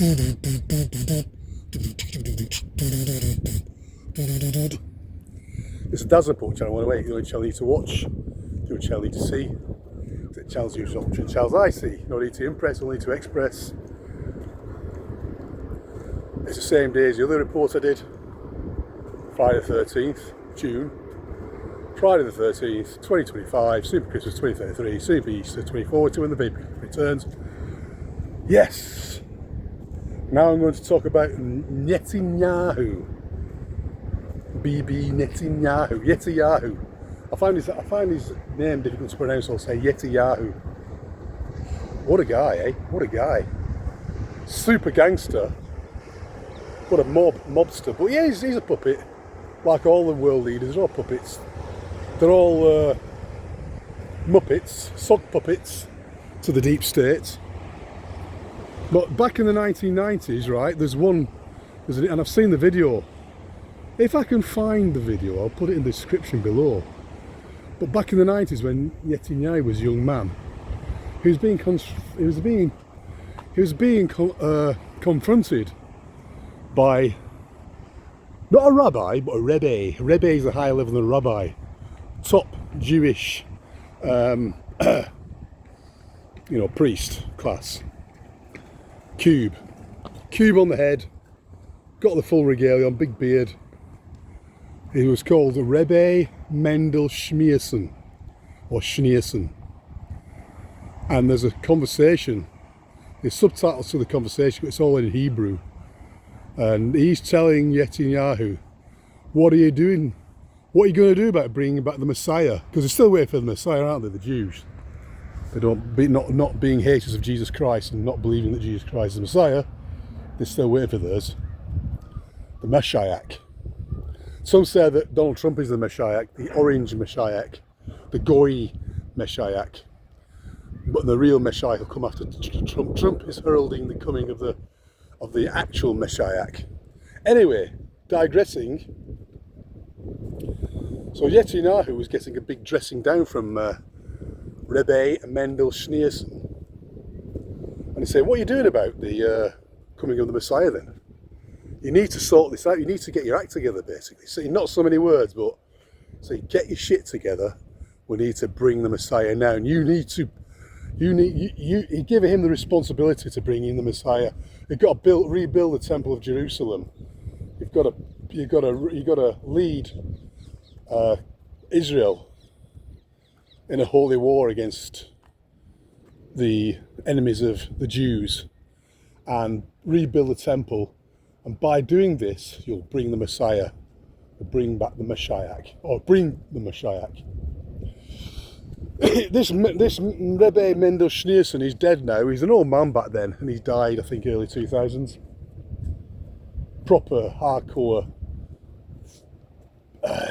It's a dazzler report channel, anyway. The only channel you need to watch, the only channel you need to see. The channels you watch, channels I see. No need to impress, no need to express. It's the same day as the other report I did. Friday the 13th, June. Friday the 13th, 2025, Super Christmas 2033, Super Easter 2040 when the baby returns. Yes! Now I'm going to talk about Netanyahu. BB Netanyahu. I find his name difficult to pronounce, so I'll say Netanyahu. What a guy, eh? What a guy. Super gangster. What a mobster. But yeah, he's a puppet. Like all the world leaders, they're all puppets. They're all muppets, sock puppets to the deep state. But back in the 1990s, right, and I've seen the video. If I can find the video, I'll put it in the description below. But back in the 90s, when Netanyahu was a young man, he was being confronted by not a rabbi, but a Rebbe. A Rebbe is a higher level than a rabbi. Top Jewish, priest class. Cube on the head, got the full regalia on, big beard. He was called Rebbe Mendel Schneerson, or Schneerson. And there's a conversation, there's subtitles to the conversation, but it's all in Hebrew. And he's telling Netanyahu, what are you doing? What are you going to do about bringing back the Messiah? Because they're still waiting for the Messiah, aren't they, the Jews? They not being haters of Jesus Christ and not believing that Jesus Christ is the Messiah, they're still waiting for theirs. The Mashiach. Some say that Donald Trump is the Mashiach, the orange Mashiach, the goy Mashiach. But the real Mashiach will come after Trump. Trump is heralding the coming of the actual Mashiach. Anyway, digressing. So Netanyahu was getting a big dressing down from Rebbe Mendel Schneerson. And he said, what are you doing about the coming of the Messiah then? You need to sort this out, you need to get your act together basically. So not so many words, but say get your shit together, we need to bring the Messiah now. And you give him the responsibility to bring in the Messiah. You've got to rebuild the Temple of Jerusalem. You've got to lead Israel in a holy war against the enemies of the Jews and rebuild the temple. And by doing this, you'll bring the Messiah, or bring back the Mashiach, or bring the Mashiach. This Rebbe Mendel Schneerson, he's dead now. He's an old man back then, and he died, I think, early 2000s. Proper, hardcore,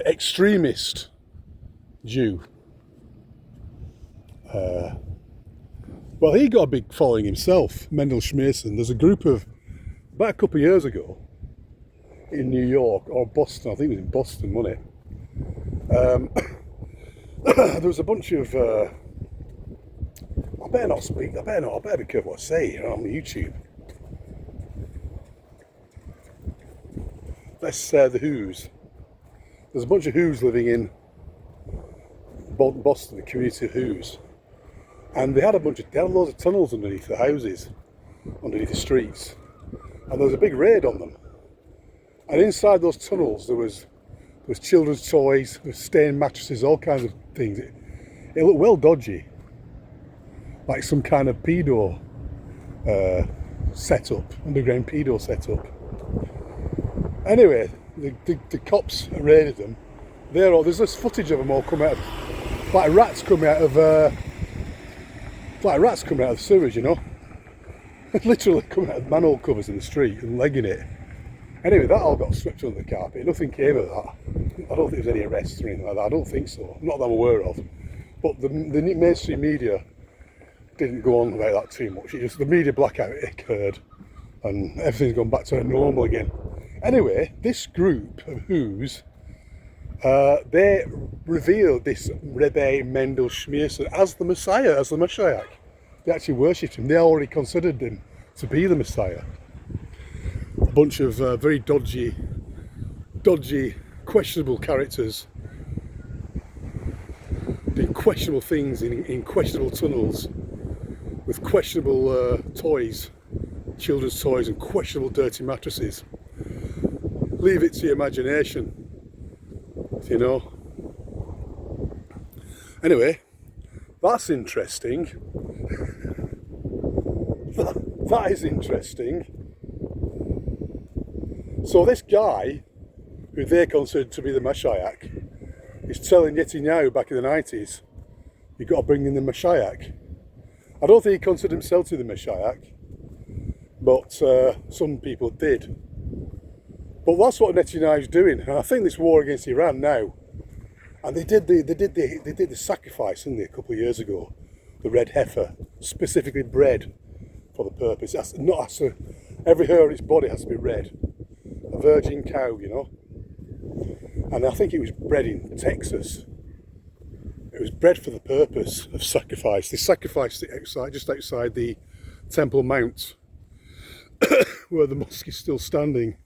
extremist Jew. Well, he got a big following himself, Mendel Schneerson. There's a group of, about a couple of years ago, in New York, or Boston, I think it was in Boston, wasn't it? There was a bunch of, I better not speak, I better be careful what I say on YouTube. Let's say the Who's. There's a bunch of Who's living in Boston, the community of Who's. And they had loads of tunnels underneath the houses, underneath the streets. And there was a big raid on them. And inside those tunnels there was children's toys, there was stained mattresses, all kinds of things. It looked well dodgy. Like some kind of pedo setup, underground pedo setup. Anyway, the cops raided them. There's this footage of them all coming out of, like rats coming out of sewage, you know. Literally coming out of manhole covers in the street and legging it. Anyway, that all got swept under the carpet. Nothing came of that. I don't think there was any arrests or anything like that. I don't think so. Not that I'm aware of. But the mainstream media didn't go on about that too much. The media blackout occurred and everything's gone back to normal again. Anyway, this group of Who's, they revealed this Rebbe Mendel Schneerson as the Messiah, as the Mashiach. They actually worshipped him. They already considered him to be the Messiah. bunch of very dodgy, questionable characters doing questionable things in questionable tunnels with questionable toys, children's toys, and questionable dirty mattresses. Leave it to your imagination, you know. Anyway, that's interesting. That is interesting. So this guy, who they considered to be the Mashiach, is telling Netanyahu back in the 90s, you've got to bring in the Mashiach. I don't think he considered himself to be the Mashiach, but some people did. But that's what Netanyahu's doing, and I think this war against Iran now, and they did the sacrifice, didn't they, a couple of years ago, the red heifer, specifically bred for the purpose. Every hair on its body has to be red, a virgin cow, you know. And I think it was bred in Texas. It was bred for the purpose of sacrifice. They sacrificed it outside, just outside the Temple Mount, where the mosque is still standing.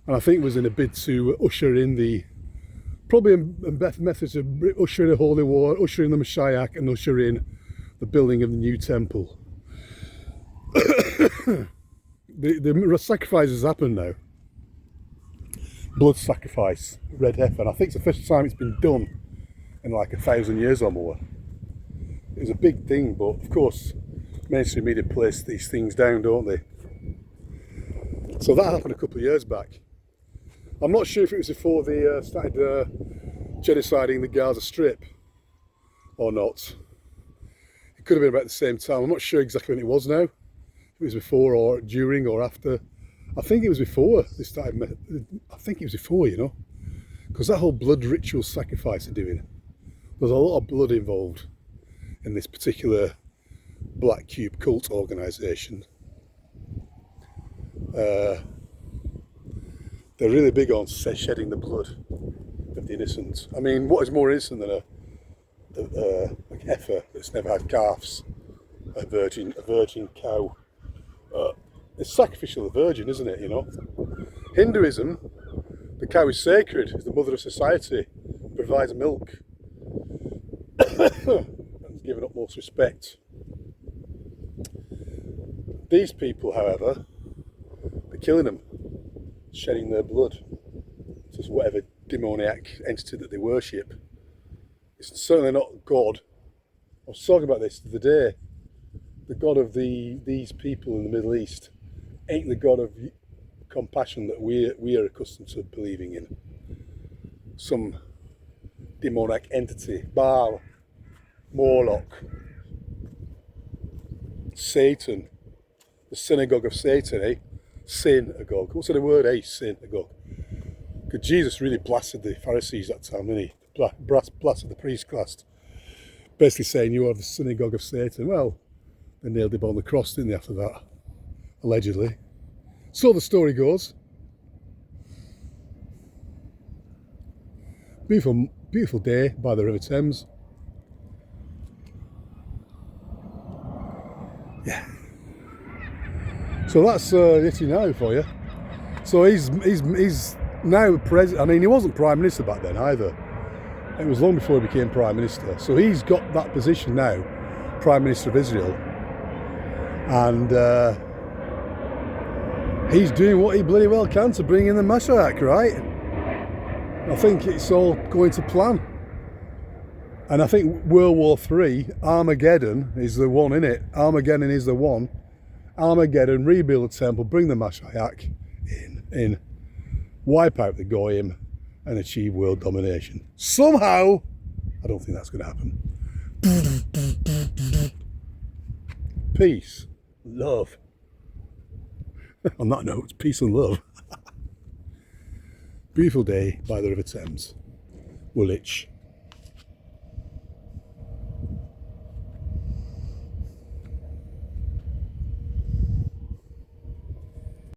And I think it was in a bid to usher in probably a method of usher in a holy war, usher in the Mashiach, and usher in the building of the new temple. The sacrifices happen now. Blood sacrifice, red heifer, and I think it's the first time it's been done in like 1,000 years or more. It was a big thing, but of course mainstream media place these things down, don't they? So that happened a couple of years back. I'm not sure if it was before they started genociding the Gaza Strip or not. It could have been about the same time. I'm not sure exactly when it was now. If it was before or during or after. I think it was before they started. I think it was before, you know, because that whole blood ritual sacrifice they're doing, there's a lot of blood involved in this particular Black Cube cult organisation. They're really big on shedding the blood of the innocent. I mean, what is more innocent than a heifer that's never had calves, a virgin cow? It's sacrificial of the virgin, isn't it, you know? Hinduism, the cow is sacred, it's the mother of society, provides milk, and is given utmost respect. These people, however, they're killing them, shedding their blood. Just whatever demoniac entity that they worship. It's certainly not God. I was talking about this the other day. The God of these people in the Middle East ain't the God of compassion that we are accustomed to believing in. Some demonic entity, Baal, Moloch, Satan, the synagogue of Satan, eh? Synagogue. What's the word, eh? Synagogue. Because Jesus really blasted the Pharisees that time, didn't he? Blasted the priest class. Basically saying you are the synagogue of Satan. Well, they nailed him on the cross, didn't they, after that? Allegedly. So the story goes. Beautiful, beautiful day by the River Thames. Yeah. So that's Netanyahu for you. So he's now president. I mean, he wasn't prime minister back then either. It was long before he became prime minister. So he's got that position now, prime minister of Israel, and he's doing what he bloody well can to bring in the Mashiach, right? I think it's all going to plan. And I think World War III, Armergeddon is the one, innit? Armageddon is the one. Armageddon, rebuild the temple, bring the Mashiach in, wipe out the Goyim and achieve world domination. Somehow, I don't think that's going to happen. Peace, love. On that note, peace and love. Beautiful day by the River Thames, Woolwich.